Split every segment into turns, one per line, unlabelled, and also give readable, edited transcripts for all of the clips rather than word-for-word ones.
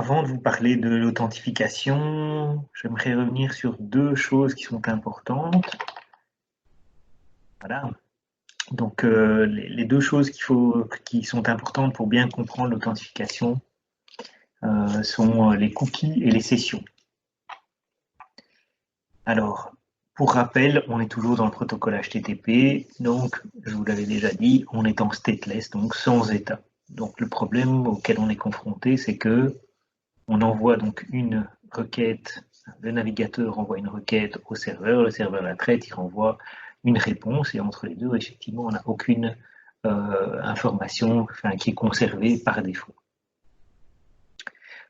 avant de vous parler de l'authentification, j'aimerais revenir sur deux choses qui sont importantes. Voilà. Donc, les deux choses qui sont importantes pour bien comprendre l'authentification sont les cookies et les sessions. Alors, pour rappel, on est toujours dans le protocole HTTP, donc je vous l'avais déjà dit, on est en stateless, donc sans état. Donc le problème auquel on est confronté, c'est que on envoie donc une requête, le navigateur envoie une requête au serveur, le serveur la traite, il renvoie une réponse, et entre les deux, effectivement, on n'a aucune information qui est conservée par défaut.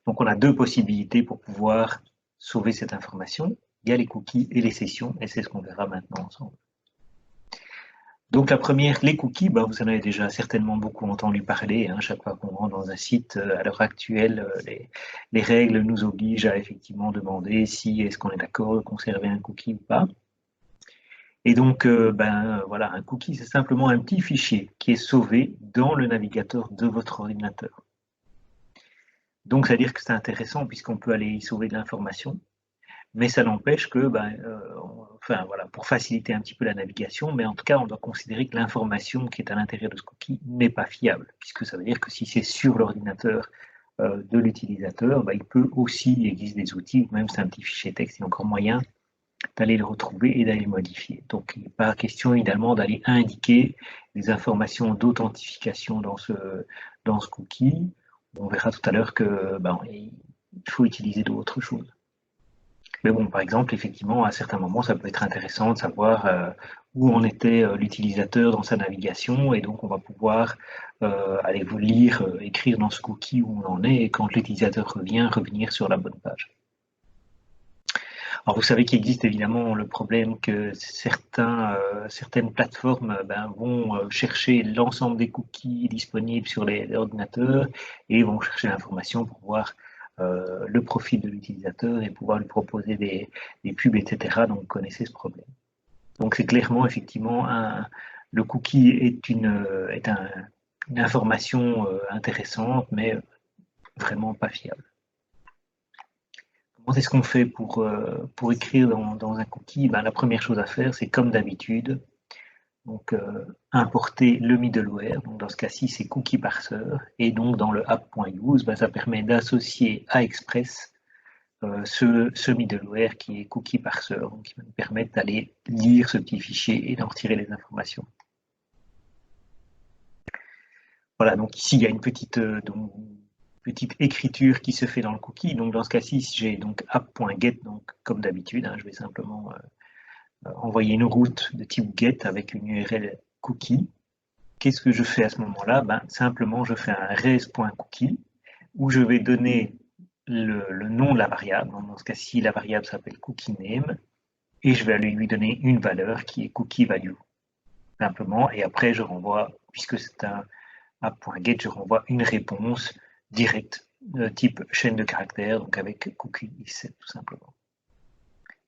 Donc on a deux possibilités pour pouvoir sauver cette information. Il y a les cookies et les sessions, et c'est ce qu'on verra maintenant ensemble. Donc la première, les cookies, vous en avez déjà certainement beaucoup entendu parler. Chaque fois qu'on rentre dans un site, à l'heure actuelle, les règles nous obligent à effectivement demander si est-ce qu'on est d'accord de conserver un cookie ou pas. Et donc, voilà, un cookie, c'est simplement un petit fichier qui est sauvé dans le navigateur de votre ordinateur. Donc, c'est-à-dire que c'est intéressant puisqu'on peut aller y sauver de l'information. Mais ça n'empêche que, voilà, pour faciliter un petit peu la navigation, mais en tout cas, on doit considérer que l'information qui est à l'intérieur de ce cookie n'est pas fiable, puisque ça veut dire que si c'est sur l'ordinateur de l'utilisateur, il peut aussi, il existe des outils, ou même c'est un petit fichier texte, il y a encore moyen d'aller le retrouver et d'aller le modifier. Donc, il n'est pas question, évidemment, d'aller indiquer des informations d'authentification dans ce cookie. On verra tout à l'heure que il faut utiliser d'autres choses. Mais bon, par exemple, effectivement, à certains moments, ça peut être intéressant de savoir où en était l'utilisateur dans sa navigation, et donc on va pouvoir aller vous lire, écrire dans ce cookie où on en est, et quand l'utilisateur revient, revenir sur la bonne page. Alors vous savez qu'il existe évidemment le problème que certaines plateformes vont chercher l'ensemble des cookies disponibles sur les ordinateurs et vont chercher l'information pour voir le profil de l'utilisateur et pouvoir lui proposer des pubs, etc. Donc vous connaissez ce problème. Donc c'est clairement effectivement le cookie est une information intéressante, mais vraiment pas fiable. Comment est-ce qu'on fait pour écrire dans un cookie? La première chose à faire, c'est comme d'habitude, donc importer le middleware. Donc dans ce cas-ci, c'est cookie parser. Et donc dans le app.use, ça permet d'associer à Express ce middleware qui est cookie parser, donc qui va nous permettre d'aller lire ce petit fichier et d'en retirer les informations. Voilà, donc ici il y a une petite écriture qui se fait dans le cookie. Donc dans ce cas-ci, j'ai donc app.get, donc comme d'habitude, je vais simplement envoyer une route de type get avec une URL cookie. Qu'est-ce que je fais à ce moment-là? Simplement, je fais un res.cookie où je vais donner le nom de la variable. Dans ce cas-ci, la variable s'appelle cookie name et je vais aller lui donner une valeur qui est cookie value. Simplement, et après, je renvoie, puisque c'est un app.get, je renvoie une réponse directe de type chaîne de caractères, donc avec cookie is7 tout simplement.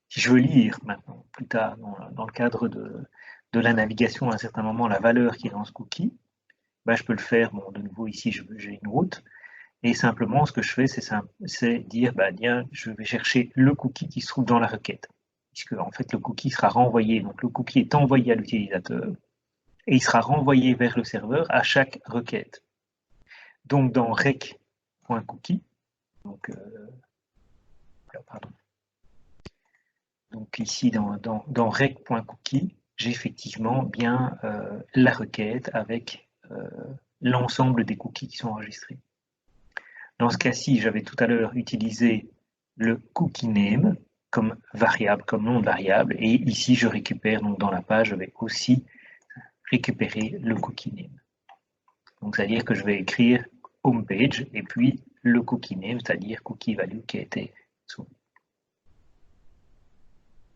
Si je veux lire maintenant, plus tard, dans le cadre de la navigation, à un certain moment, la valeur qui est dans ce cookie, je peux le faire, de nouveau ici, j'ai une route, et simplement, ce que je fais, c'est dire, je vais chercher le cookie qui se trouve dans la requête, puisque en fait, le cookie sera renvoyé, donc le cookie est envoyé à l'utilisateur, et il sera renvoyé vers le serveur à chaque requête. Donc, dans rec.cookie, donc ici, dans rec.cookie, j'ai effectivement bien la requête avec l'ensemble des cookies qui sont enregistrés. Dans ce cas-ci, j'avais tout à l'heure utilisé le cookie name comme variable, comme nom de variable, et ici, je récupère, donc dans la page, je vais aussi récupérer le cookie name. Donc, c'est-à-dire que je vais écrire homepage et puis le cookie name, c'est-à-dire cookie value qui a été soumis.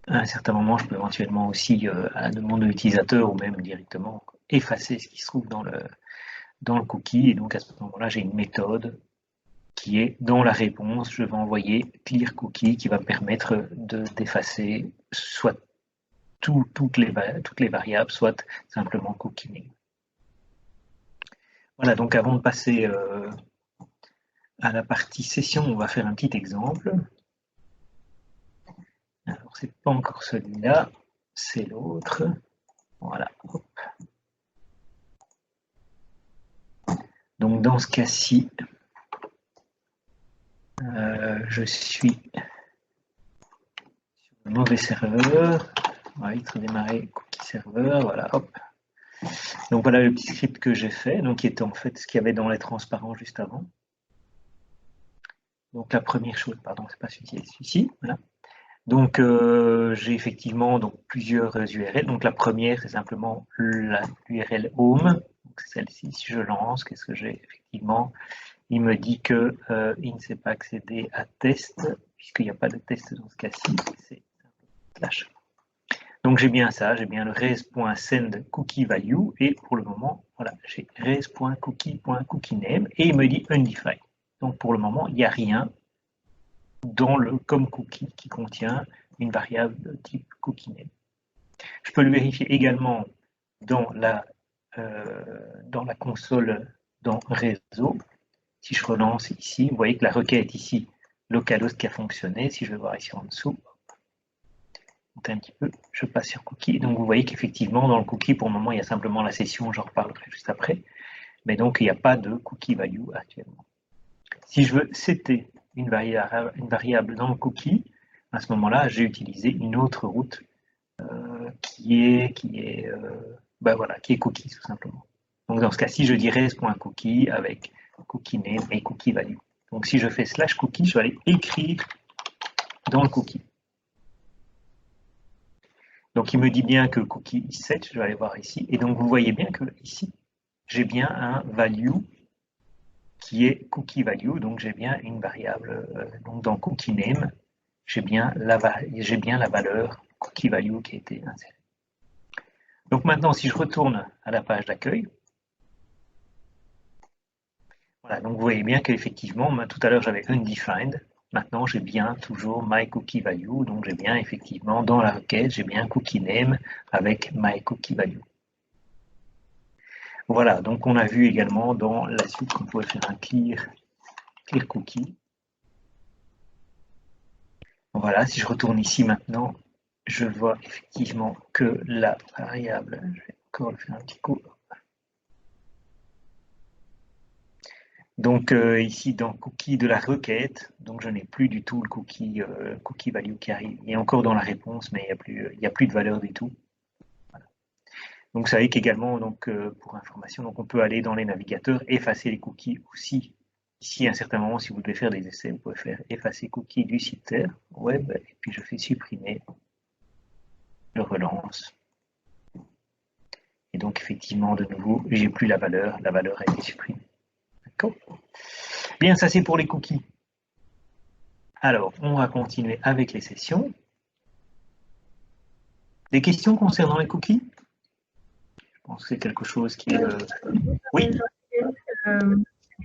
À un certain moment, je peux éventuellement aussi, à la demande de l'utilisateur ou même directement, effacer ce qui se trouve dans le cookie. Et donc, à ce moment-là, j'ai une méthode qui est dans la réponse, je vais envoyer clear cookie qui va me permettre d'effacer soit toutes les variables, soit simplement cookie name. Voilà, donc avant de passer à la partie session, on va faire un petit exemple. Alors, c'est pas encore celui-là, c'est l'autre. Voilà. Hop. Donc, dans ce cas-ci, je suis sur le mauvais serveur. On va vite redémarrer cookie serveur. Voilà, hop. Donc, voilà le petit script que j'ai fait, donc qui était en fait ce qu'il y avait dans les transparents juste avant. Donc, la première chose, pardon, c'est pas celui-ci, c'est celui-ci. Voilà. Donc, j'ai effectivement donc, plusieurs URL. Donc, la première, c'est simplement l'URL home. C'est celle-ci. Si je lance, qu'est-ce que j'ai? Effectivement, il me dit que il ne sait pas accéder à test, puisqu'il n'y a pas de test dans ce cas-ci. C'est slash. Donc, j'ai bien ça. J'ai bien le res.send cookie value. Et pour le moment, voilà, j'ai res.cookie.cookie-name. Et il me dit undefined. Donc, pour le moment, il n'y a rien dans le comme cookie qui contient une variable de type cookie name. Je peux le vérifier également dans la console dans réseau. Si je relance ici, vous voyez que la requête ici, localhost qui a fonctionné. Si je vais voir ici en dessous, un petit peu, je passe sur cookie. Donc vous voyez qu'effectivement dans le cookie, pour le moment, il y a simplement la session, j'en reparlerai juste après. Mais donc il n'y a pas de cookie value actuellement. Si je veux setter une variable dans le cookie, à ce moment-là, j'ai utilisé une autre route qui est cookie tout simplement. Donc dans ce cas-ci, je dirais res.cookie avec cookie name et cookie value. Donc si je fais slash cookie, je vais aller écrire dans le cookie. Donc il me dit bien que cookie is set, je vais aller voir ici. Et donc vous voyez bien que ici, j'ai bien un value qui est cookie value, donc j'ai bien une variable, donc dans cookie name, j'ai bien la valeur cookie value qui a été insérée. Donc maintenant, si je retourne à la page d'accueil, voilà, donc vous voyez bien qu'effectivement, tout à l'heure j'avais undefined, maintenant j'ai bien toujours my cookie value, donc j'ai bien effectivement dans la requête, j'ai bien cookie name avec my cookie value. Voilà, donc on a vu également dans la suite qu'on pouvait faire un clear cookie. Voilà, si je retourne ici maintenant, je vois effectivement que la variable, je vais encore le faire un petit coup. Donc ici dans cookie de la requête, donc je n'ai plus du tout le cookie, cookie value qui arrive. Il est encore dans la réponse, mais il n'y a plus de valeur du tout. Voilà. Donc vous savez qu'également, donc, pour information, donc on peut aller dans les navigateurs, effacer les cookies aussi. Ici, à un certain moment, si vous devez faire des essais, vous pouvez faire effacer cookie du site web, et puis je fais supprimer, je relance. Et donc effectivement, de nouveau, j'ai plus la valeur a été supprimée. D'accord ? Bien, ça c'est pour les cookies. Alors, on va continuer avec les sessions. Des questions concernant les cookies? Je pense que c'est quelque chose qui est... Oui.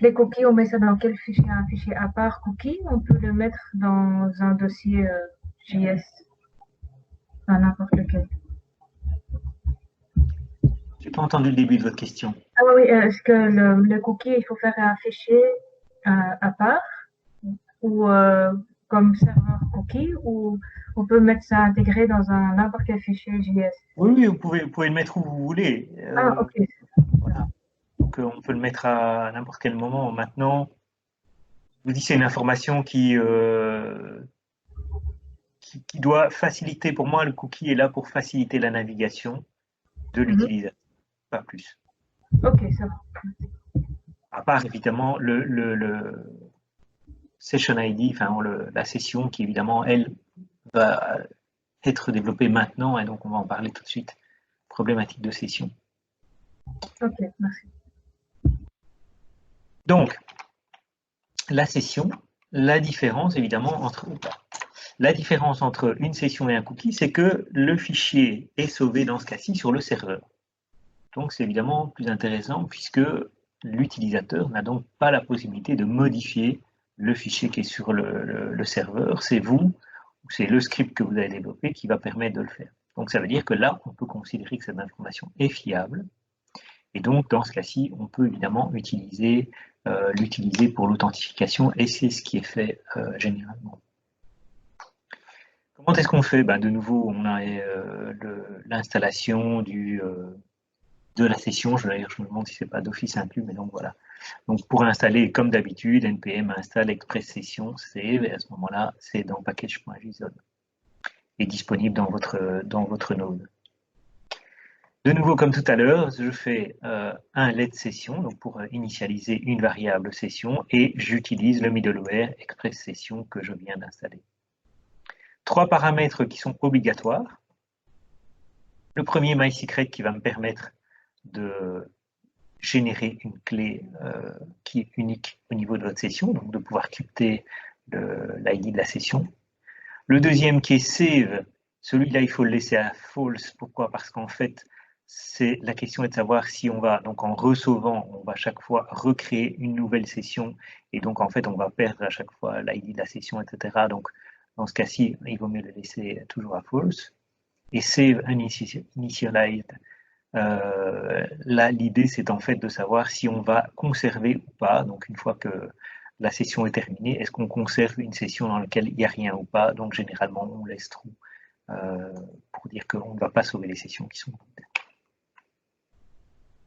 Les cookies, on met ça dans quel fichier? Un fichier à part cookie? On peut le mettre dans un dossier JS, à n'importe lequel.
Je n'ai pas entendu le début de votre question.
Ah oui, est-ce que le cookie, il faut faire un fichier à part ou comme serveur cookie, ou on peut mettre ça intégré dans n'importe quel fichier JS?
Oui, vous pouvez le mettre où vous voulez.
Ok.
Voilà. Donc on peut le mettre à n'importe quel moment. Maintenant, je vous dis c'est une information qui doit faciliter, pour moi, le cookie est là pour faciliter la navigation de l'utilisateur, pas plus.
Ok, ça va.
À part évidemment le session ID, enfin la session qui évidemment, elle, va être développée maintenant, et donc on va en parler tout de suite. Problématique de session.
Ok, merci.
Donc, la session, la différence évidemment entre une session et un cookie, c'est que le fichier est sauvé dans ce cas-ci sur le serveur. Donc c'est évidemment plus intéressant puisque l'utilisateur n'a donc pas la possibilité de modifier le fichier qui est sur le serveur. C'est vous, c'est le script que vous avez développé qui va permettre de le faire. Donc ça veut dire que là, on peut considérer que cette information est fiable. Et donc dans ce cas-ci, on peut évidemment utiliser l'utiliser pour l'authentification, et c'est ce qui est fait généralement. Comment est-ce qu'on fait? De nouveau, on a l'installation de la session. Je me demande si c'est pas d'office inclus, mais donc voilà. Donc pour installer, comme d'habitude, npm install express session save, et à ce moment-là, c'est dans package.json et disponible dans votre node. De nouveau, comme tout à l'heure, je fais un let session, donc pour initialiser une variable session, et j'utilise le middleware express session que je viens d'installer. 3 paramètres qui sont obligatoires. Le premier, MySecret, qui va me permettre de générer une clé qui est unique au niveau de votre session, donc de pouvoir crypter l'ID de la session. Le deuxième qui est save, celui-là il faut le laisser à false. Pourquoi? Parce qu'en fait, la question est de savoir si on va, donc en recevant, on va chaque fois recréer une nouvelle session, et donc en fait on va perdre à chaque fois l'ID de la session, etc. Donc dans ce cas-ci, il vaut mieux le laisser toujours à false. Et save initialized, là, l'idée, c'est en fait de savoir si on va conserver ou pas. Donc, une fois que la session est terminée, est-ce qu'on conserve une session dans laquelle il n'y a rien ou pas? Donc, généralement, on laisse true pour dire qu'on ne va pas sauver les sessions qui sont vides.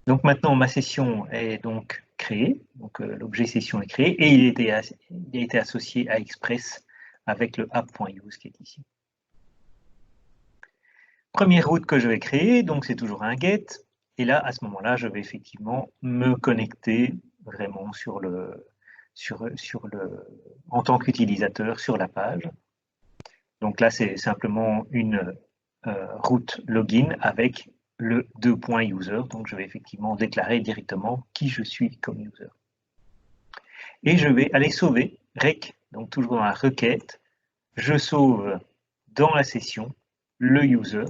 Donc, maintenant, ma session est donc créée. Donc, l'objet session est créé et il a été associé à Express avec le app.use qui est ici. Première route que je vais créer, donc c'est toujours un get. Et là, à ce moment-là, je vais effectivement me connecter vraiment en tant qu'utilisateur sur la page. Donc là, c'est simplement une route login avec le 2.user. Donc je vais effectivement déclarer directement qui je suis comme user. Et je vais aller sauver rec, donc toujours dans la requête. Je sauve dans la session le user,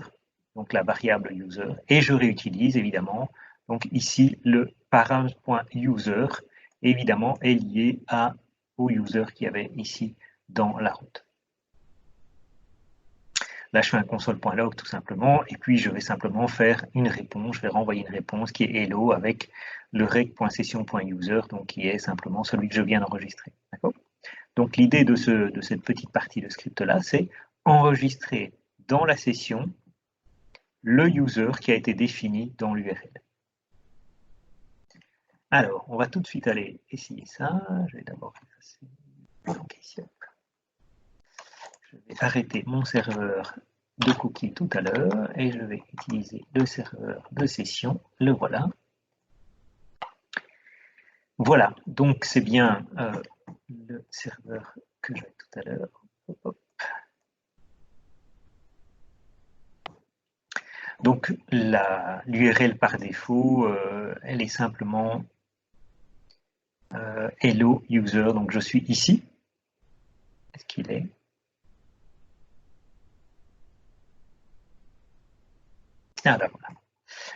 donc la variable user, et je réutilise évidemment, donc ici le param.user, évidemment est lié au user qui avait ici dans la route. Là, je fais un console.log tout simplement, et puis je vais simplement faire une réponse, je vais renvoyer une réponse qui est hello avec le rec.session.user, donc qui est simplement celui que je viens d'enregistrer. Donc l'idée de cette petite partie de script-là, c'est enregistrer dans la session le user qui a été défini dans l'URL. Alors, on va tout de suite aller essayer ça. Je vais d'abord effacer. Je vais arrêter mon serveur de cookies tout à l'heure et je vais utiliser le serveur de session. Le voilà. Voilà, donc c'est bien le serveur que j'avais tout à l'heure. Donc l'URL par défaut, elle est simplement hello user, donc je suis ici. Est-ce qu'il est? Ah ben voilà.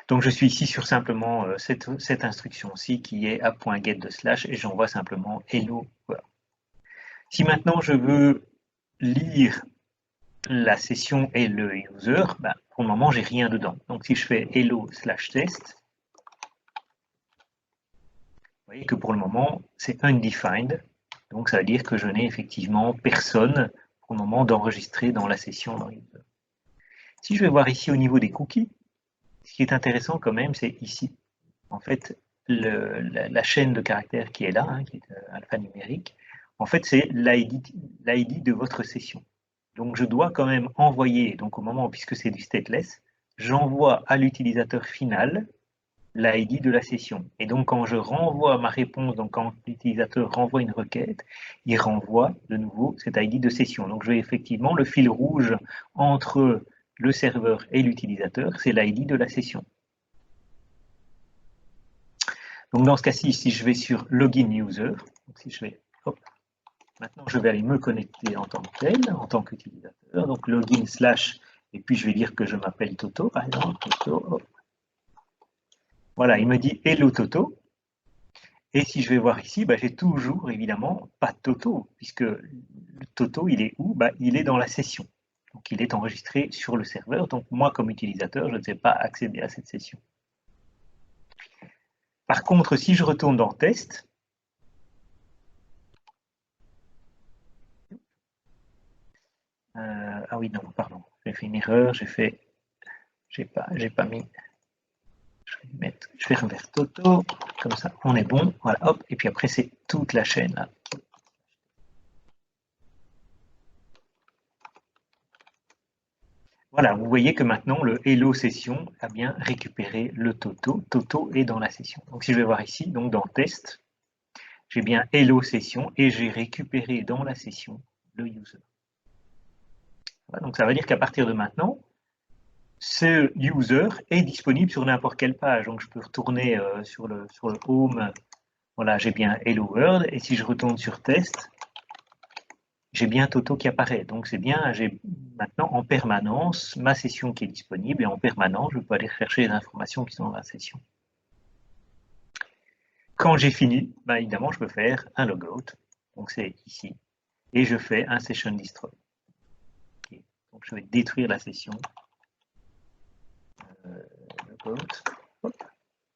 Donc je suis ici sur simplement cette instruction-ci qui est app.get de slash et j'envoie simplement hello. Voilà. Si maintenant je veux lire la session et le user, pour le moment j'ai rien dedans. Donc si je fais hello/test, vous voyez que pour le moment c'est undefined, donc ça veut dire que je n'ai effectivement personne pour le moment d'enregistrer dans la session dans user. Si je vais voir ici au niveau des cookies, ce qui est intéressant quand même, c'est ici. En fait, la chaîne de caractères qui est là, qui est alphanumérique, en fait, c'est l'ID de votre session. Donc, je dois quand même envoyer, donc au moment, puisque c'est du stateless, j'envoie à l'utilisateur final l'ID de la session. Et donc, quand je renvoie ma réponse, donc quand l'utilisateur renvoie une requête, il renvoie de nouveau cet ID de session. Donc, je vais effectivement, le fil rouge entre le serveur et l'utilisateur, c'est l'ID de la session. Donc dans ce cas-ci, si je vais sur Login User, donc si je vais, maintenant je vais aller me connecter en tant que tel, en tant qu'utilisateur, donc login slash, et puis je vais dire que je m'appelle Toto, par exemple, Toto. Voilà, il me dit Hello Toto. Et si je vais voir ici, j'ai toujours évidemment pas de Toto, puisque le Toto, il est où? Il est dans la session. Donc il est enregistré sur le serveur. Donc moi, comme utilisateur, je ne sais pas accéder à cette session. Par contre, si je retourne dans Test, Ah oui, non, pardon, j'ai fait une erreur, j'ai pas mis. Je vais remettre Toto, comme ça, on est bon. Voilà, hop, et puis après, c'est toute la chaîne là. Voilà, vous voyez que maintenant le Hello Session a bien récupéré le Toto. Toto est dans la session. Donc si je vais voir ici, donc dans Test, j'ai bien Hello Session et j'ai récupéré dans la session le user. Voilà, donc ça veut dire qu'à partir de maintenant, ce user est disponible sur n'importe quelle page. Donc je peux retourner sur le Home. Voilà, j'ai bien Hello World. Et si je retourne sur Test, j'ai bien Toto qui apparaît. Donc c'est bien, j'ai maintenant en permanence ma session qui est disponible et en permanence, je peux aller chercher les informations qui sont dans la session. Quand j'ai fini, bah, évidemment, je peux faire un logout. Donc c'est ici. Et je fais un session destroy. Okay. Donc je vais détruire la session. Logout.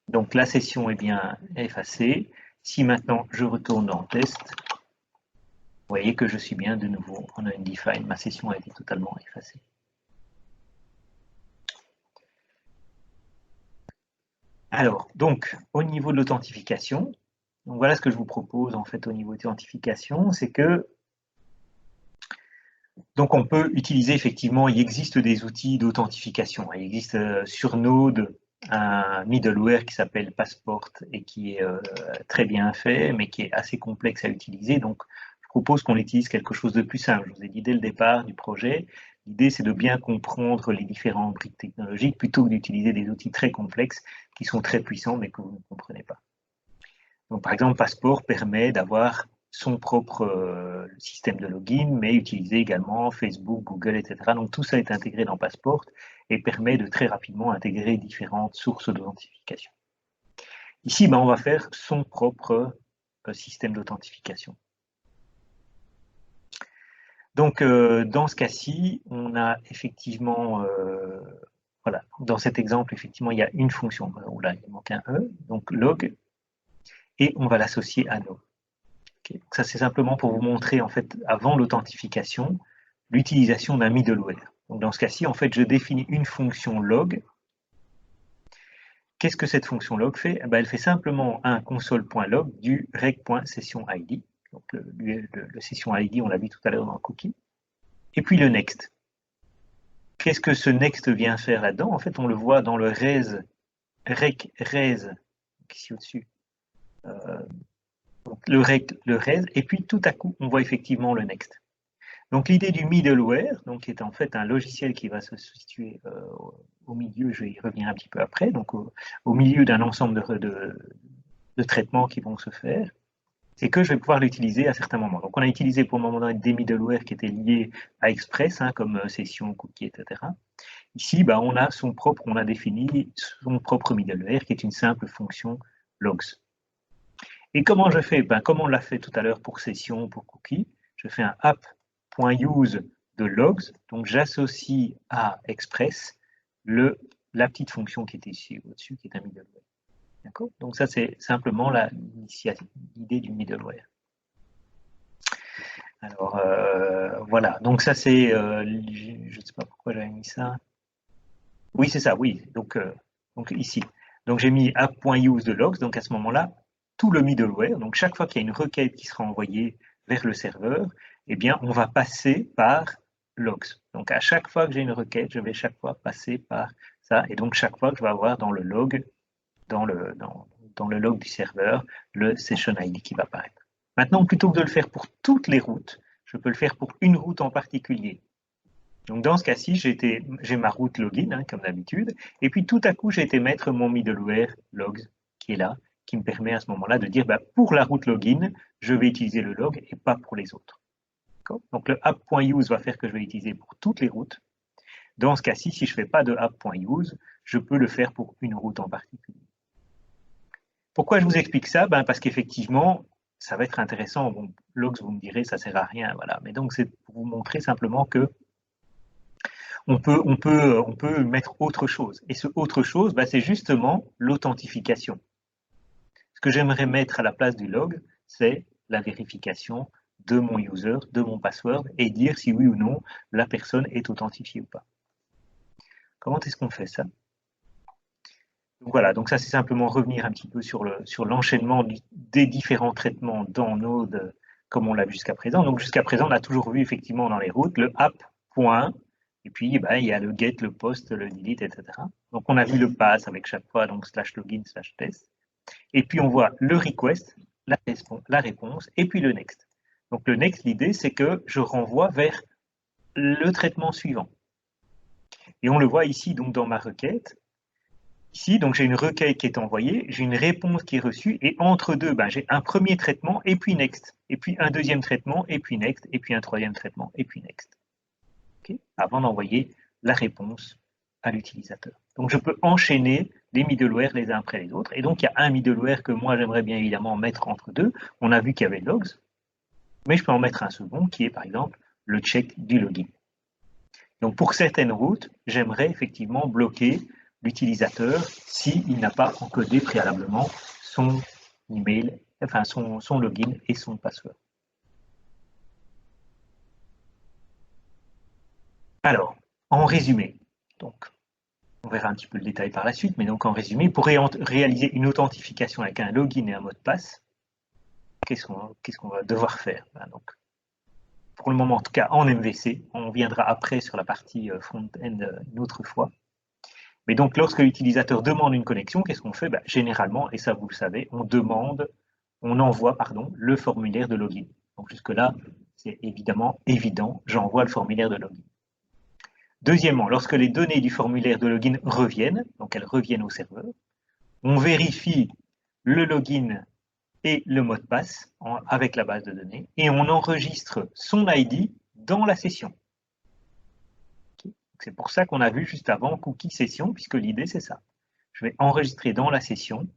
Donc la session est bien effacée. Si maintenant je retourne dans test, vous voyez que je suis bien de nouveau en undefined. Ma session a été totalement effacée. Alors, donc, au niveau de l'authentification, donc voilà ce que je vous propose en fait au niveau de l'authentification, c'est que donc on peut utiliser effectivement, il existe des outils d'authentification. Il existe sur Node un middleware qui s'appelle Passport et qui est très bien fait, mais qui est assez complexe à utiliser. Donc, je propose qu'on utilise quelque chose de plus simple. Je vous ai dit dès le départ du projet, l'idée c'est de bien comprendre les différentes briques technologiques plutôt que d'utiliser des outils très complexes qui sont très puissants mais que vous ne comprenez pas. Donc, par exemple, Passport permet d'avoir son propre système de login, mais utiliser également Facebook, Google, etc. Donc tout ça est intégré dans Passport et permet de très rapidement intégrer différentes sources d'authentification. Ici, on va faire son propre système d'authentification. Donc dans ce cas-ci, on a effectivement, voilà, dans cet exemple, effectivement, il y a une fonction, là il manque un E, donc log, et on va l'associer à no. Okay. Ça, c'est simplement pour vous montrer, en fait, avant l'authentification, l'utilisation d'un middleware. Donc, dans ce cas-ci, en fait, je définis une fonction log. Qu'est-ce que cette fonction log fait? Elle fait simplement un console.log du rec.sessionID. Donc, le session ID, on l'a vu tout à l'heure dans le cookie. Et puis le next. Qu'est-ce que ce next vient faire là-dedans? En fait, on le voit dans le rec ici au-dessus. Donc, le res, et puis tout à coup, on voit effectivement le next. Donc l'idée du middleware, donc, qui est en fait un logiciel qui va se situer au milieu, je vais y revenir un petit peu après, donc au milieu d'un ensemble de traitements qui vont se faire, c'est que je vais pouvoir l'utiliser à certains moments. Donc on a utilisé pour le moment des middleware qui étaient liés à Express, comme session, cookie, etc. Ici, on a défini son propre middleware qui est une simple fonction logs. Et comment je fais? Comme on l'a fait tout à l'heure pour session, pour cookie, je fais un app.use de logs, donc j'associe à Express la petite fonction qui est ici au-dessus, qui est un middleware. D'accord? Donc ça, c'est simplement l'idée du middleware. Alors, voilà. Donc ça, c'est, je ne sais pas pourquoi j'avais mis ça. Oui, c'est ça, oui. Donc ici. Donc j'ai mis app.use de logs, donc à ce moment-là, tout le middleware, donc chaque fois qu'il y a une requête qui sera envoyée vers le serveur, eh bien, on va passer par logs. Donc, à chaque fois que j'ai une requête, je vais chaque fois passer par ça. Et donc, chaque fois que je vais avoir dans le log, dans le log du serveur, le session ID qui va apparaître. Maintenant, plutôt que de le faire pour toutes les routes, je peux le faire pour une route en particulier. Donc, dans ce cas-ci, j'ai ma route login, comme d'habitude. Et puis, tout à coup, j'ai été mettre mon middleware logs qui est là, qui me permet à ce moment-là de dire, pour la route login, je vais utiliser le log et pas pour les autres. Donc le app.use va faire que je vais l'utiliser pour toutes les routes. Dans ce cas-ci, si je ne fais pas de app.use, je peux le faire pour une route en particulier. Pourquoi je vous explique ça? Parce qu'effectivement, ça va être intéressant. Bon, logs, vous me direz, ça ne sert à rien. Voilà. Mais donc, c'est pour vous montrer simplement que on peut mettre autre chose. Et ce autre chose, c'est justement l'authentification. Ce que j'aimerais mettre à la place du log, c'est la vérification de mon user, de mon password, et dire si oui ou non la personne est authentifiée ou pas. Comment est-ce qu'on fait ça? Donc voilà, donc ça c'est simplement revenir un petit peu sur l'enchaînement des différents traitements dans Node, comme on l'a vu jusqu'à présent. Donc jusqu'à présent, on a toujours vu effectivement dans les routes le app, point, et puis ben, il y a le get, le post, le delete, etc. Donc on a vu le pass avec chaque fois, donc /login, /test. Et puis on voit le request, la réponse, et puis le next. Donc le next, l'idée c'est que je renvoie vers le traitement suivant. Et on le voit ici donc dans ma requête. Ici, donc j'ai une requête qui est envoyée, j'ai une réponse qui est reçue, et entre deux, ben, j'ai un premier traitement, et puis next, et puis un deuxième traitement, et puis next, et puis un troisième traitement, et puis next. Okay, avant d'envoyer la réponse à l'utilisateur. Donc je peux enchaîner les middleware les uns après les autres, et donc il y a un middleware que moi j'aimerais bien évidemment mettre entre deux. On a vu qu'il y avait logs, mais je peux en mettre un second qui est par exemple le check du login. Donc pour certaines routes, j'aimerais effectivement bloquer l'utilisateur s'il n'a pas encodé préalablement son email, enfin son login et son password. Alors, en résumé, donc on verra un petit peu le détail par la suite, mais donc en résumé, pour réaliser une authentification avec un login et un mot de passe, qu'est-ce qu'on va devoir faire? Donc, pour le moment, en tout cas en MVC, on viendra après sur la partie front-end une autre fois. Mais donc, lorsque l'utilisateur demande une connexion, qu'est-ce qu'on fait? Généralement, et ça vous le savez, on envoie le formulaire de login. Donc jusque-là, c'est évidemment évident, j'envoie le formulaire de login. Deuxièmement, lorsque les données du formulaire de login reviennent, donc elles reviennent au serveur, on vérifie le login et le mot de passe avec la base de données et on enregistre son ID dans la session. C'est pour ça qu'on a vu juste avant cookie session, puisque l'idée c'est ça. Je vais enregistrer dans la session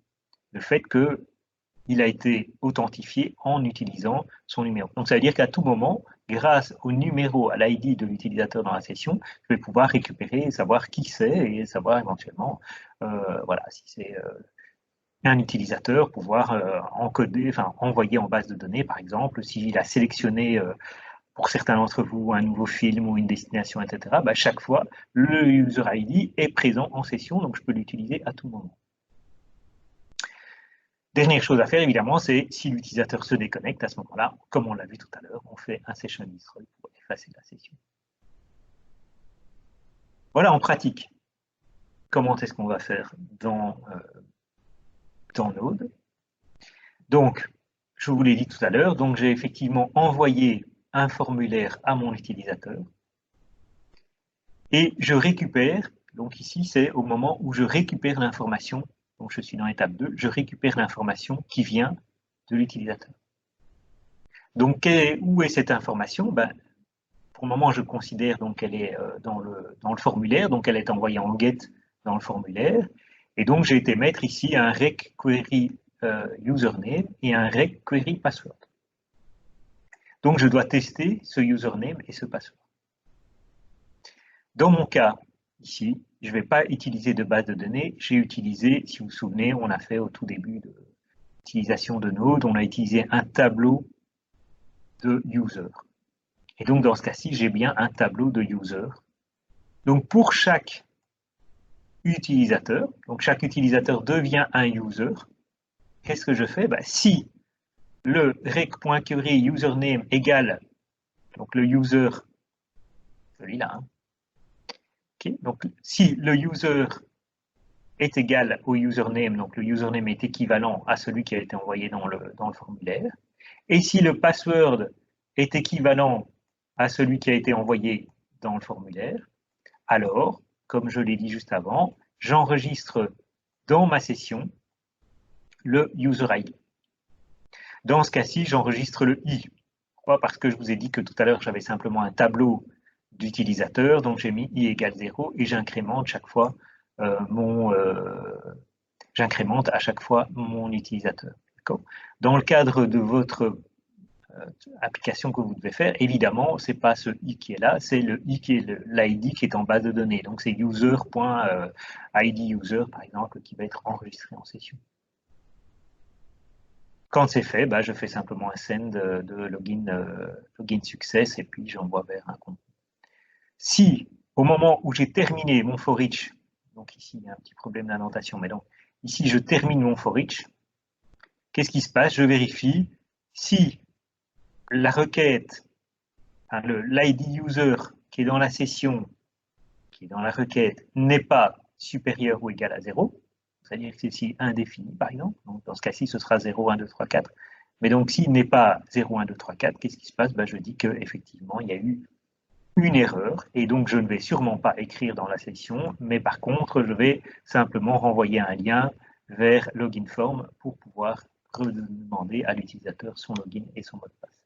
le fait qu'il a été authentifié en utilisant son numéro. Donc ça veut dire qu'à tout moment, grâce au numéro, à l'ID de l'utilisateur dans la session, je vais pouvoir récupérer et savoir qui c'est et savoir éventuellement, voilà, si c'est un utilisateur, pouvoir encoder, enfin envoyer en base de données, par exemple, s'il a sélectionné pour certains d'entre vous un nouveau film ou une destination, etc. Chaque fois, le user ID est présent en session, donc je peux l'utiliser à tout moment. Dernière chose à faire, évidemment, c'est si l'utilisateur se déconnecte, à ce moment-là, comme on l'a vu tout à l'heure, on fait un session destroy pour effacer la session. Voilà en pratique comment est-ce qu'on va faire dans Node. Donc, je vous l'ai dit tout à l'heure, donc j'ai effectivement envoyé un formulaire à mon utilisateur et je récupère, donc ici c'est au moment où je récupère l'information, donc je suis dans l'étape 2, je récupère l'information qui vient de l'utilisateur. Donc où est cette information? Pour le moment je considère qu'elle est dans le formulaire, donc elle est envoyée en get dans le formulaire, et donc j'ai été mettre ici un rec query username et un rec query password. Donc je dois tester ce username et ce password. Dans mon cas, ici, je ne vais pas utiliser de base de données, j'ai utilisé, si vous vous souvenez, on a fait au tout début de l'utilisation de Node, on a utilisé un tableau de user. Et donc dans ce cas-ci, j'ai bien un tableau de user. Donc pour chaque utilisateur, donc chaque utilisateur devient un user, qu'est-ce que je fais? Si le rec.query username égale, donc le user, celui-là, hein, okay, donc si le user est égal au username, donc le username est équivalent à celui qui a été envoyé dans le formulaire, et si le password est équivalent à celui qui a été envoyé dans le formulaire, alors, comme je l'ai dit juste avant, j'enregistre dans ma session le user ID. Dans ce cas-ci, j'enregistre le i. Pourquoi? Parce que je vous ai dit que tout à l'heure, j'avais simplement un tableau d'utilisateurs, donc j'ai mis i égale 0 et j'incrémente chaque fois j'incrémente à chaque fois mon utilisateur. Dans le cadre de votre application que vous devez faire, évidemment, ce n'est pas ce i qui est là, c'est le i qui est l'ID qui est en base de données. Donc c'est user.id user, par exemple, qui va être enregistré en session. quand c'est fait, bah, je fais simplement un send de login success et puis j'envoie vers un compte. Si, au moment où j'ai terminé mon for each, donc ici il y a un petit problème d'indentation, mais donc ici je termine mon for each, qu'est-ce qui se passe? Je vérifie si la requête, l'ID user qui est dans la session, qui est dans la requête, n'est pas supérieur ou égal à 0, c'est-à-dire que c'est ici indéfini par exemple, donc dans ce cas-ci ce sera 0, 1, 2, 3, 4, mais donc s'il n'est pas 0, 1, 2, 3, 4, qu'est-ce qui se passe? Ben, je dis qu'effectivement il y a eu une erreur, et donc je ne vais sûrement pas écrire dans la session, mais par contre, je vais simplement renvoyer un lien vers login form pour pouvoir redemander à l'utilisateur son login et son mot de passe.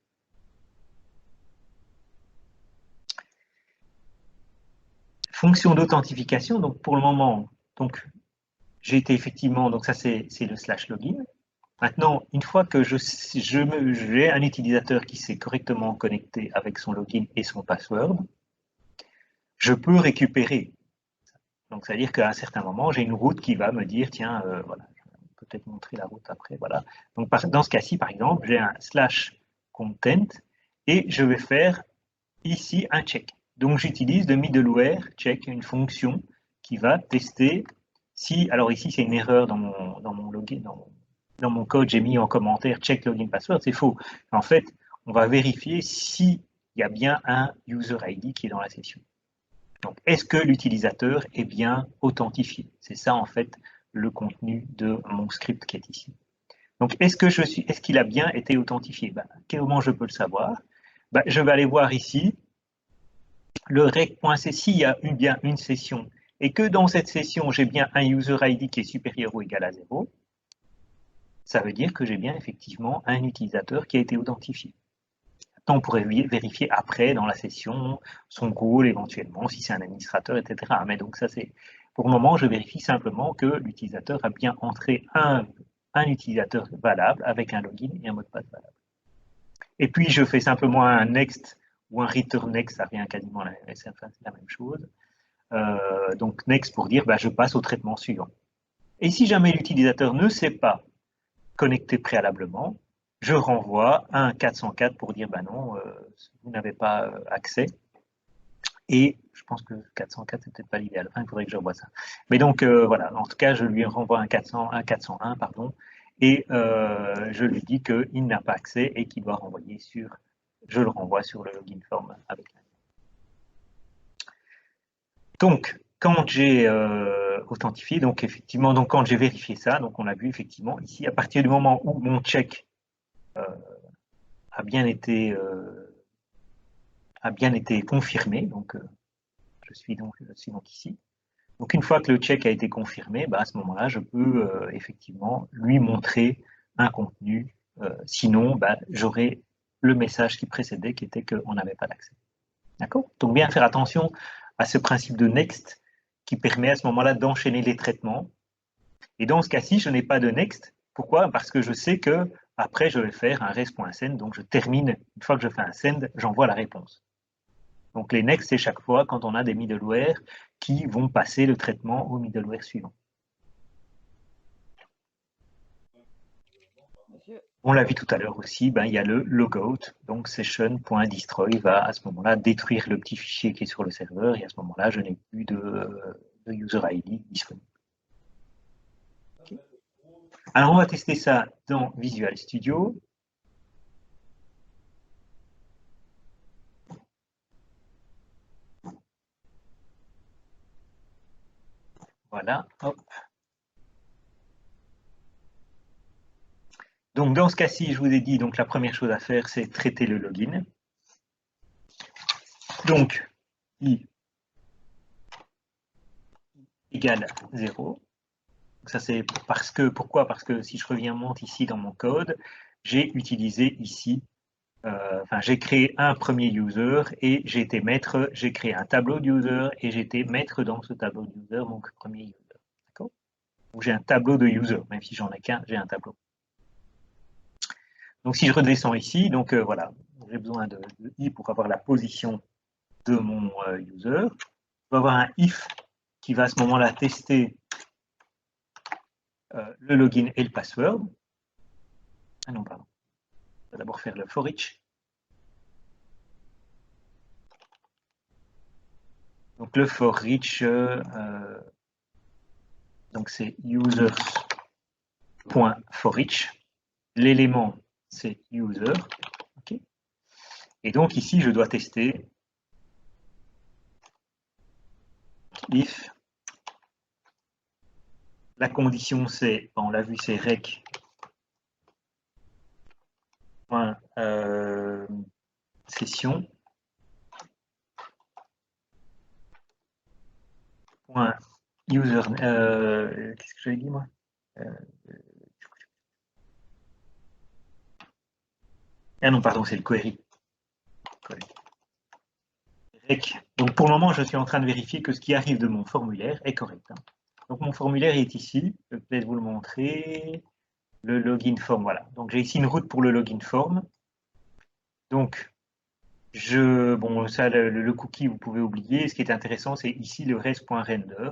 Fonction d'authentification, donc pour le moment, donc j'ai été effectivement, donc ça c'est le /login. Maintenant, une fois que j'ai un utilisateur qui s'est correctement connecté avec son login et son password, je peux récupérer. Donc, c'est-à-dire qu'à un certain moment, j'ai une route qui va me dire, tiens, voilà, je vais peut-être montrer la route après, voilà. Donc, dans ce cas-ci, par exemple, j'ai un /content et je vais faire ici un check. Donc, j'utilise de middleware check, une fonction qui va tester si, alors ici, c'est une erreur dans mon login, dans mon code, j'ai mis en commentaire check login password, c'est faux. En fait, on va vérifier s'il y a bien un user ID qui est dans la session. Donc, est-ce que l'utilisateur est bien authentifié? C'est ça, en fait, le contenu de mon script qui est ici. Donc, est-ce qu'il a bien été authentifié? Comment je peux le savoir? Je vais aller voir ici, le rec.c, s'il y a bien une session, et que dans cette session, j'ai bien un user ID qui est supérieur ou égal à 0, ça veut dire que j'ai bien effectivement un utilisateur qui a été authentifié. On pourrait vérifier après dans la session son rôle éventuellement, si c'est un administrateur, etc. Mais donc ça c'est, pour le moment, je vérifie simplement que l'utilisateur a bien entré un utilisateur valable avec un login et un mot de passe valable. Et puis je fais simplement un next ou un return next, ça revient quasiment la même chose. Donc next pour dire je passe au traitement suivant. Et si jamais l'utilisateur ne sait pas connecter préalablement, je renvoie un 404 pour dire non, vous n'avez pas accès. Et je pense que 404, c'est peut-être pas l'idéal. Enfin, il faudrait que je revoie ça. Mais donc, voilà, en tout cas, je lui renvoie un 401, pardon, et je lui dis qu'il n'a pas accès et qu'il doit renvoyer je le renvoie sur le login form avec la. Donc, quand j'ai authentifié, donc effectivement, donc quand j'ai vérifié ça, donc on a vu effectivement ici, à partir du moment où mon check a bien été confirmé, donc je suis donc ici. Donc une fois que le check a été confirmé, à ce moment-là, je peux effectivement lui montrer un contenu. Sinon, j'aurai le message qui précédait qui était qu'on n'avait pas d'accès. D'accord? Donc bien faire attention à ce principe de next qui permet à ce moment-là d'enchaîner les traitements. Et dans ce cas-ci, je n'ai pas de next. Pourquoi? Parce que je sais que après, je vais faire un res.send. Donc je termine, une fois que je fais un send, j'envoie la réponse. Donc les next, c'est chaque fois quand on a des middleware qui vont passer le traitement au middleware suivant. On l'a vu tout à l'heure aussi, il y a le logout, donc session.destroy va à ce moment-là détruire le petit fichier qui est sur le serveur et à ce moment-là, je n'ai plus de user ID disponible. Okay. Alors, on va tester ça dans Visual Studio. Voilà, hop. Donc, dans ce cas-ci, je vous ai dit, donc la première chose à faire, c'est traiter le login. Donc, i égale 0. Ça, c'est pourquoi? Parce que si je remonte ici dans mon code, j'ai utilisé ici, j'ai créé un premier user et j'ai été maître, j'ai créé un tableau d'user et j'ai été maître dans ce tableau d'user, donc premier user. D'accord? Donc j'ai un tableau de user, même si j'en ai qu'un, j'ai un tableau. Donc si je redescends ici, donc voilà, j'ai besoin de i pour avoir la position de mon user. Je vais avoir un if qui va à ce moment-là tester le login et le password. Ah non, pardon. On va d'abord faire le for each. Donc le for each, donc c'est users.for each. L'élément, c'est user. Okay. Et donc ici, je dois tester if la condition c'est, on l'a vu, c'est rec session user, qu'est-ce que j'avais dit moi, ah non, pardon, c'est le query. Rec. Donc pour le moment, je suis en train de vérifier que ce qui arrive de mon formulaire est correct. Hein. Donc mon formulaire est ici, je vais peut-être vous le montrer. Le login form, voilà. Donc j'ai ici une route pour le login form. Donc bon, ça, le cookie, vous pouvez oublier. Ce qui est intéressant, c'est ici le res.render.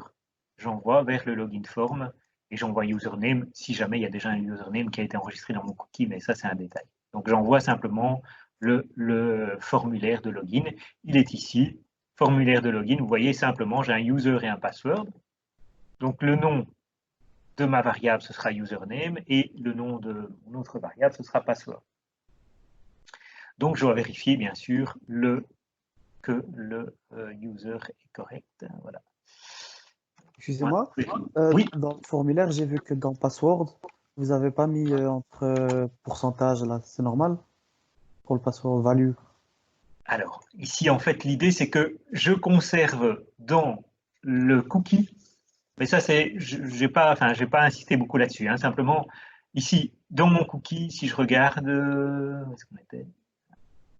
J'envoie vers le login form et j'envoie username si jamais il y a déjà un username qui a été enregistré dans mon cookie, mais ça, c'est un détail. Donc j'envoie simplement le formulaire de login. Il est ici, formulaire de login. Vous voyez simplement, j'ai un user et un password. Donc le nom de ma variable, ce sera username et le nom de mon autre variable, ce sera password. Donc, je dois vérifier, bien sûr, que le user est correct. Voilà.
Excusez-moi,
oui.
Dans le formulaire, j'ai vu que dans password, vous n'avez pas mis entre pourcentage là, c'est normal pour le password value.
Alors, ici, en fait, l'idée, c'est que je conserve dans le cookie, mais ça, c'est, j'ai pas insisté beaucoup là-dessus. Hein, simplement, ici, dans mon cookie, si je regarde, où est-ce qu'on était?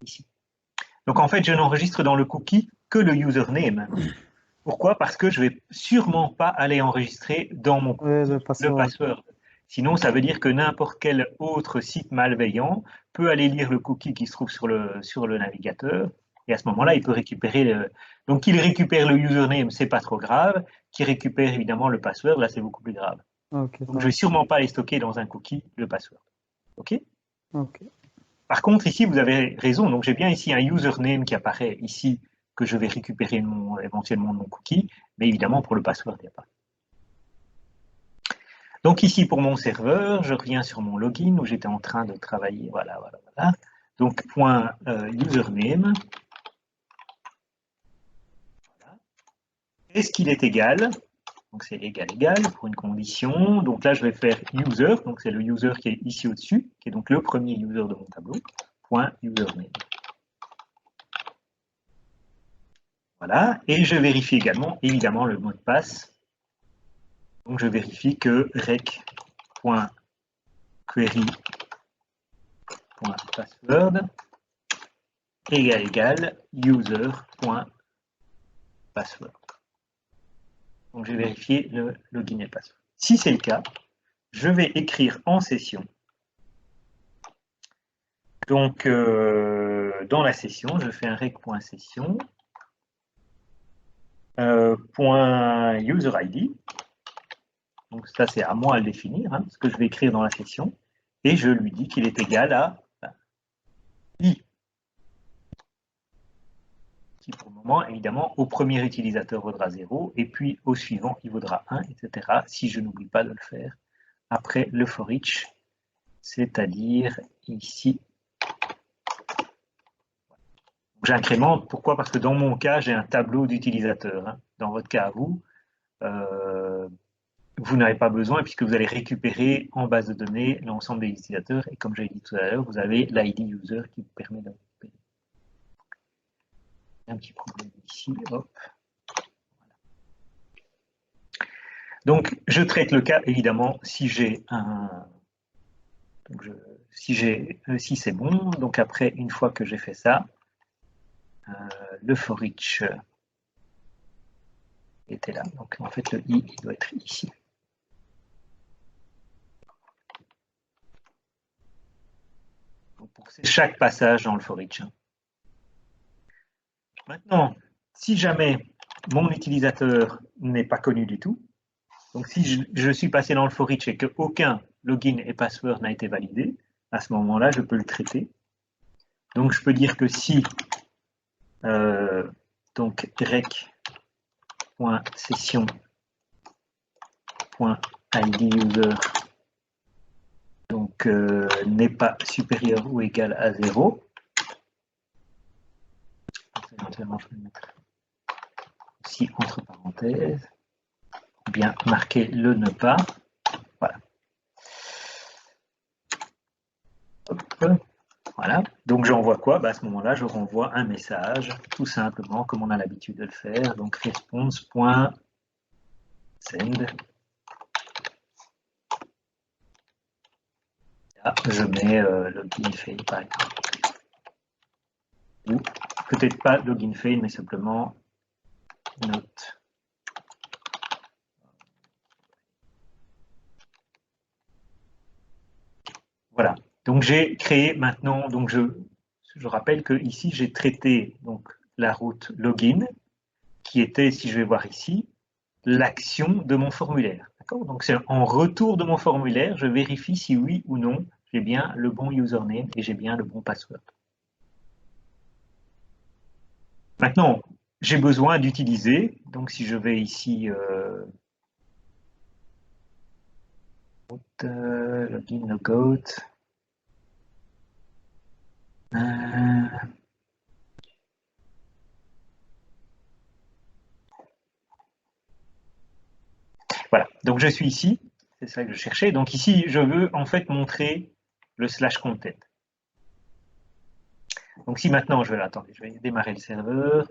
Ici. Donc, en fait, je n'enregistre dans le cookie que le username. Pourquoi? Parce que je ne vais sûrement pas aller enregistrer dans mon cookie le password. Sinon, ça veut dire que n'importe quel autre site malveillant peut aller lire le cookie qui se trouve sur le navigateur. Et à ce moment-là, il peut récupérer Donc, qu'il récupère le username, c'est pas trop grave. Qu'il récupère évidemment le password, là, c'est beaucoup plus grave.
Okay,
donc, je vais sûrement pas aller stocker dans un cookie le password. OK?
OK.
Par contre, ici, vous avez raison. Donc, j'ai bien ici un username qui apparaît ici que je vais récupérer éventuellement de mon cookie, mais évidemment, pour le password, il n'y a pas. Donc ici, pour mon serveur, je reviens sur mon login où j'étais en train de travailler. Voilà. Donc, point username. Voilà. Est-ce qu'il est égal? Donc, c'est égal pour une condition. Donc là, je vais faire user. Donc, c'est le user qui est ici au-dessus, qui est donc le premier user de mon tableau. Point username. Voilà, et je vérifie également, évidemment, le mot de passe. Donc, je vérifie que rec.query.password égale user.password. Donc, j'ai vérifié le login et le password. Si c'est le cas, je vais écrire en session. Donc, dans la session, je fais un rec.session. .userid. Donc ça, c'est à moi à le définir, hein, ce que je vais écrire dans la section. Et je lui dis qu'il est égal à i. Qui pour le moment, évidemment, au premier utilisateur vaudra 0, et puis au suivant, il vaudra 1, etc. Si je n'oublie pas de le faire après le for each, c'est-à-dire ici. J'incrémente, pourquoi? Parce que dans mon cas, j'ai un tableau d'utilisateurs. Hein. Dans votre cas à vous, vous n'avez pas besoin puisque vous allez récupérer en base de données l'ensemble des utilisateurs. Et comme j'ai dit tout à l'heure, vous avez l'ID user qui vous permet de récupérer. Un petit problème ici. Hop. Voilà. Donc, je traite le cas, évidemment, si j'ai un... Donc si c'est bon, donc après, une fois que j'ai fait ça, le for each était là. Donc en fait, le i, il doit être ici. Donc, pour chaque passage dans le for each. Maintenant, si jamais mon utilisateur n'est pas connu du tout, donc si je suis passé dans le for each et qu'aucun login et password n'a été validé, à ce moment-là, je peux le traiter. Donc, je peux dire que si donc rec.session.id user donc n'est pas supérieur ou égal à 0. Éventuellement, je vais mettre aussi entre parenthèses, bien marquer le ne pas. Voilà. Hop. Voilà. Donc j'envoie quoi? À ce moment-là, je renvoie un message, tout simplement, comme on a l'habitude de le faire. Donc response.send. Là, je mets login fail par exemple. Ou peut-être pas login fail, mais simplement note. Voilà. Donc j'ai créé maintenant, donc je rappelle que ici j'ai traité donc la route login, qui était, si je vais voir ici, l'action de mon formulaire. Donc c'est en retour de mon formulaire, je vérifie si oui ou non j'ai bien le bon username et j'ai bien le bon password. Maintenant, j'ai besoin d'utiliser, donc si je vais ici, login, logout, voilà, donc je suis ici, c'est ça que je cherchais. Donc ici, je veux en fait montrer le /content. Donc si maintenant je vais, attendez, je vais démarrer le serveur.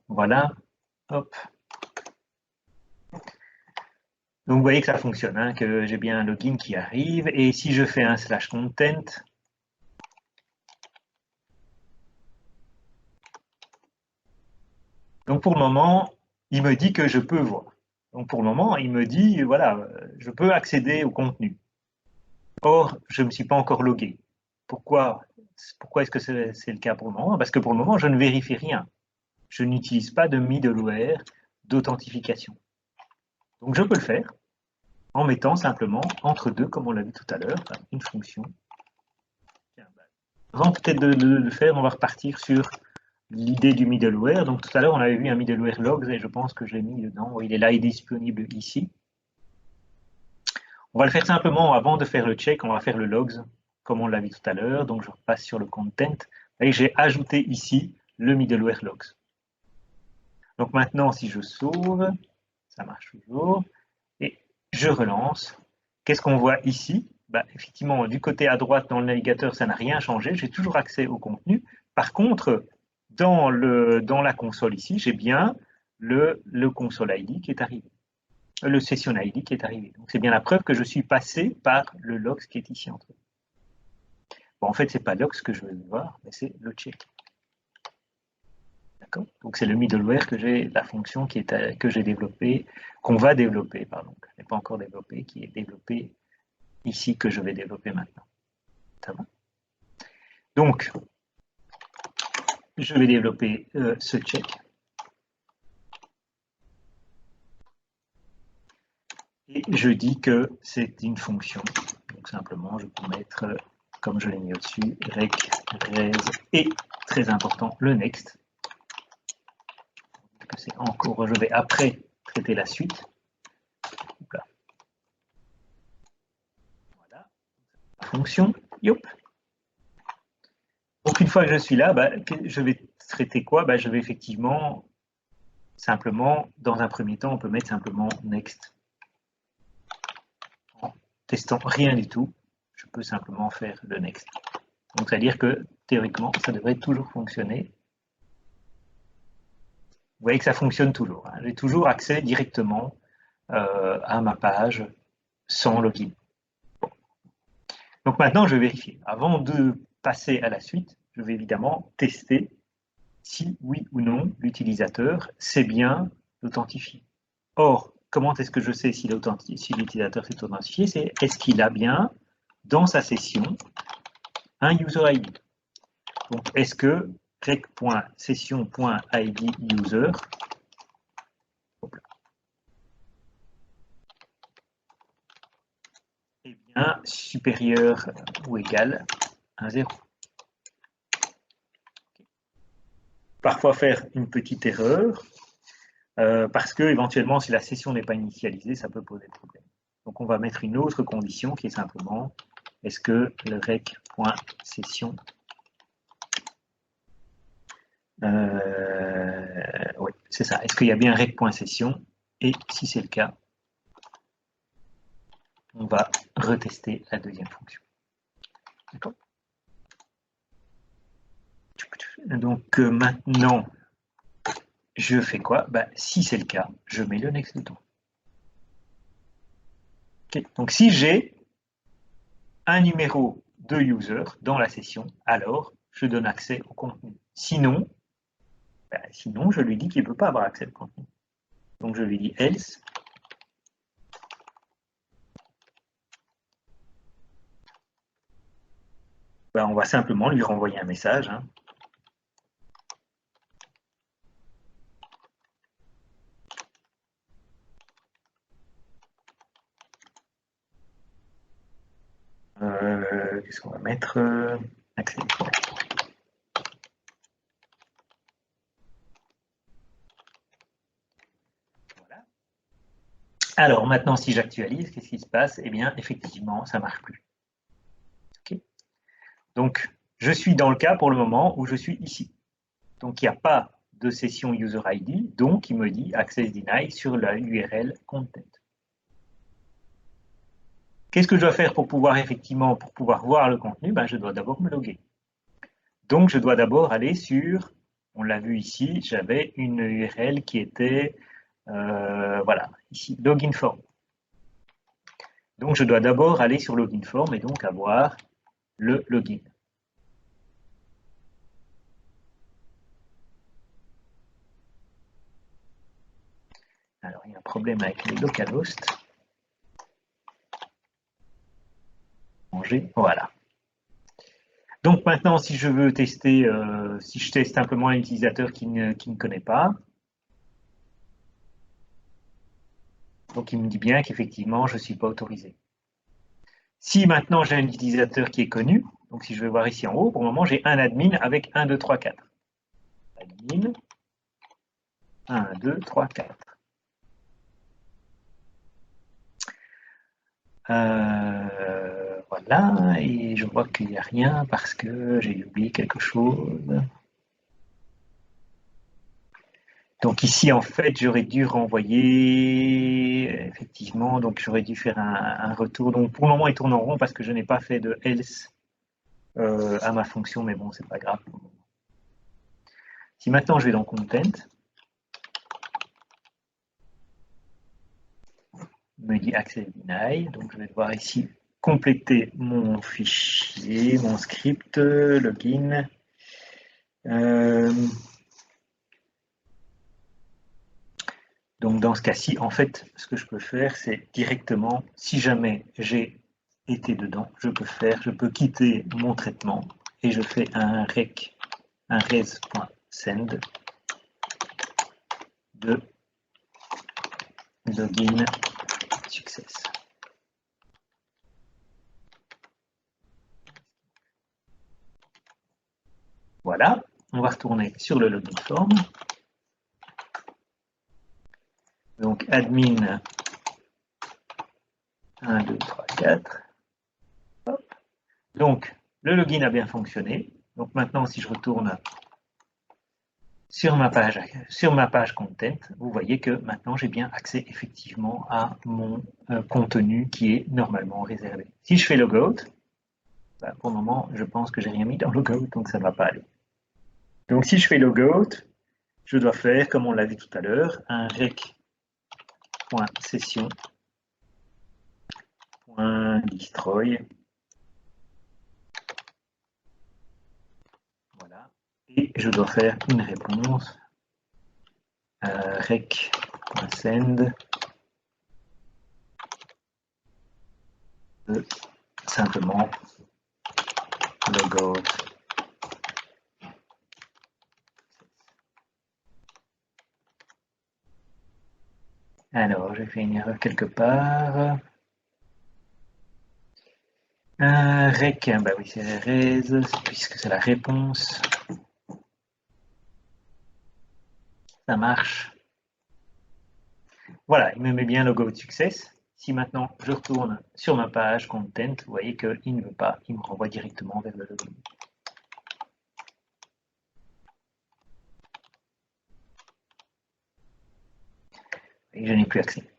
Voilà, hop. Donc vous voyez que ça fonctionne, hein, que j'ai bien un login qui arrive. Et si je fais un /content, donc pour le moment, il me dit que je peux voir. Donc pour le moment, il me dit, voilà, je peux accéder au contenu. Or, je ne me suis pas encore logué. Pourquoi est-ce que c'est le cas pour le moment? Parce que pour le moment, je ne vérifie rien. Je n'utilise pas de middleware d'authentification. Donc je peux le faire en mettant simplement entre deux, comme on l'a vu tout à l'heure, une fonction. Avant peut-être de le faire, on va repartir sur l'idée du middleware. Donc tout à l'heure, on avait vu un middleware logs et je pense que je l'ai mis dedans. Il est là, il est disponible ici. On va le faire simplement avant de faire le check, on va faire le logs, comme on l'a vu tout à l'heure. Donc je repasse sur le content et j'ai ajouté ici le middleware logs. Donc maintenant, si je sauve, ça marche toujours, et je relance. Qu'est-ce qu'on voit ici? Effectivement, du côté à droite dans le navigateur, ça n'a rien changé. J'ai toujours accès au contenu. Par contre, dans la console ici, j'ai bien le console ID qui est arrivé. Le session ID qui est arrivé. Donc c'est bien la preuve que je suis passé par le logs qui est ici entre eux. Bon, en fait, c'est pas logs que je veux voir, mais c'est le check. D'accord? Donc c'est le middleware que j'ai, la fonction que j'ai développée, qu'on va développer, pardon, qui n'est pas encore développée, qui est développée ici, que je vais développer maintenant. Ça va? Donc, je vais développer ce check. Et je dis que c'est une fonction. Donc simplement, je peux mettre, comme je l'ai mis au-dessus, rec, res, et très important, le next. C'est encore, je vais après traiter la suite. Là. Voilà. La fonction, yop. Donc une fois que je suis là, je vais traiter quoi? Je vais effectivement, simplement, dans un premier temps, on peut mettre simplement next. En testant rien du tout, je peux simplement faire le next. Donc c'est-à-dire que théoriquement, ça devrait toujours fonctionner. Vous voyez que ça fonctionne toujours. Hein. J'ai toujours accès directement à ma page sans login. Bon. Donc maintenant, je vais vérifier. Avant de passer à la suite, je vais évidemment tester si oui ou non l'utilisateur sait bien l'authentifier. Or, comment est-ce que je sais si l'utilisateur s'est authentifié? C'est est-ce qu'il a bien dans sa session un user ID. Donc, est-ce que rec.session.id user 1 supérieur ou égal à 0. Parfois faire une petite erreur, parce que éventuellement, si la session n'est pas initialisée, ça peut poser problème. Donc on va mettre une autre condition qui est simplement, est-ce que le rec.session, oui, c'est ça, est-ce qu'il y a bien rec.session, et si c'est le cas, on va retester la deuxième fonction. D'accord. Donc maintenant, je fais quoi? Si c'est le cas, je mets le next bouton. Okay. Donc si j'ai un numéro de user dans la session, alors je donne accès au contenu. Sinon, je lui dis qu'il ne peut pas avoir accès au contenu. Donc je lui dis else. On va simplement lui renvoyer un message. Hein. Qu'est-ce qu'on va mettre? Accès. Voilà. Alors maintenant, si j'actualise, qu'est-ce qui se passe? Eh bien, effectivement, ça ne marche plus. Okay. Donc, je suis dans le cas pour le moment où je suis ici. Donc, il n'y a pas de session user ID, donc il me dit access denied sur la URL content. Qu'est-ce que je dois faire pour pouvoir voir le contenu? Je dois d'abord me loguer. Donc, je dois d'abord aller sur, on l'a vu ici, j'avais une URL qui était, voilà, ici, login form. Donc, je dois d'abord aller sur login form et donc avoir le login. Alors, il y a un problème avec les localhost. Voilà. Donc maintenant, si je veux tester, si je teste simplement un utilisateur qui ne connaît pas, donc il me dit bien qu'effectivement, je ne suis pas autorisé. Si maintenant j'ai un utilisateur qui est connu, donc si je vais voir ici en haut, pour le moment, j'ai un admin avec 1, 2, 3, 4. Admin, 1, 2, 3, 4. Voilà, et je vois qu'il n'y a rien parce que j'ai oublié quelque chose. Donc ici, en fait, j'aurais dû renvoyer, effectivement, donc j'aurais dû faire un retour. Donc pour le moment, il tourne en rond parce que je n'ai pas fait de else à ma fonction, mais bon, c'est pas grave. Si maintenant je vais dans content, il me dit access deny, donc je vais devoir ici compléter mon fichier, mon script, login. Donc dans ce cas-ci, en fait, ce que je peux faire, c'est directement, si jamais j'ai été dedans, je peux quitter mon traitement et je fais un res.send de login success. Voilà, on va retourner sur le login form. Donc admin 1, 2, 3, 4. Hop. Donc le login a bien fonctionné. Donc maintenant, si je retourne sur ma page content, vous voyez que maintenant j'ai bien accès effectivement à mon contenu qui est normalement réservé. Si je fais logout, pour le moment, je pense que j'ai rien mis dans logout, donc ça ne va pas aller. Donc si je fais logout, je dois faire, comme on l'a vu tout à l'heure, un rec.session.destroy. Voilà. Et je dois faire une réponse rec.send de simplement logout. Alors, j'ai fait une erreur quelque part. Rec, bah oui, c'est raise, puisque c'est la réponse. Ça marche. Voilà, il me met bien logo de success. Si maintenant je retourne sur ma page content, vous voyez qu'il ne veut pas, il me renvoie directement vers le login. Et je n'ai plus accès.